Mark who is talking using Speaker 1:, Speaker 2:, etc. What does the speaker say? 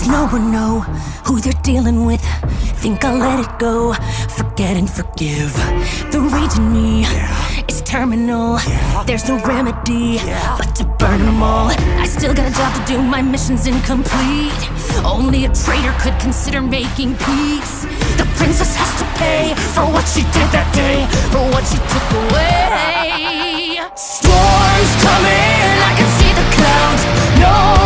Speaker 1: Does no one know who they're dealing with? Think I'll let it go, forget and forgive. The rage in me is terminal. There's no remedy but to burn them all. I still got a job to do, my mission's incomplete. Only a traitor could consider making peace. The princess has to pay for what she did that day, for what she took away. Storms coming, I can see the clouds. No